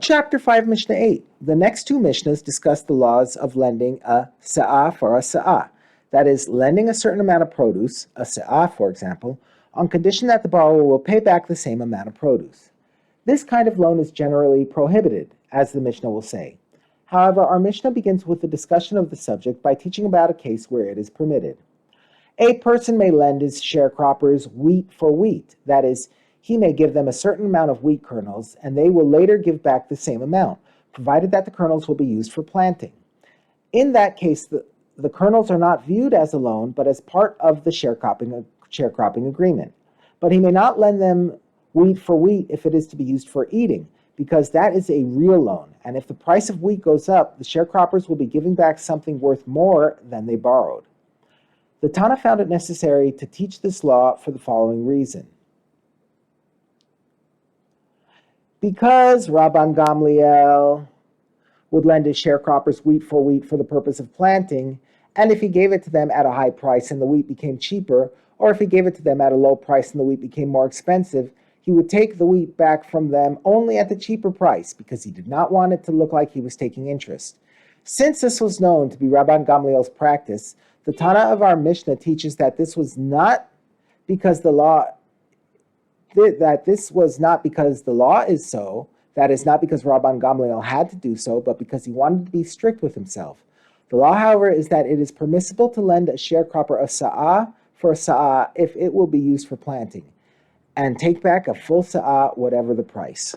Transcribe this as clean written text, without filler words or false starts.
Chapter 5, Mishnah 8. The next two Mishnahs discuss the laws of lending a sa'ah for a sa'ah. That is, lending a certain amount of produce, a sa'ah for example, on condition that the borrower will pay back the same amount of produce. This kind of loan is generally prohibited, as the Mishnah will say. However, our Mishnah begins with a discussion of the subject by teaching about a case where it is permitted. A person may lend his sharecroppers wheat for wheat. That is, he may give them a certain amount of wheat kernels, and they will later give back the same amount, provided that the kernels will be used for planting. In that case, the kernels are not viewed as a loan, but as part of the sharecropping agreement. But he may not lend them wheat for wheat if it is to be used for eating, because that is a real loan, and if the price of wheat goes up, the sharecroppers will be giving back something worth more than they borrowed. The Tana found it necessary to teach this law for the following reason. Because Rabban Gamliel would lend his sharecroppers wheat for the purpose of planting, and if he gave it to them at a high price and the wheat became cheaper, or if he gave it to them at a low price and the wheat became more expensive, he would take the wheat back from them only at the cheaper price because he did not want it to look like he was taking interest. Since this was known to be Rabban Gamliel's practice, the Tana of our Mishnah teaches that this was not because the law is so, that is not because Rabban Gamliel had to do so, but because he wanted to be strict with himself. The law, however, is that it is permissible to lend a sharecropper a sa'ah for a sa'ah if it will be used for planting, and take back a full sa'ah, whatever the price.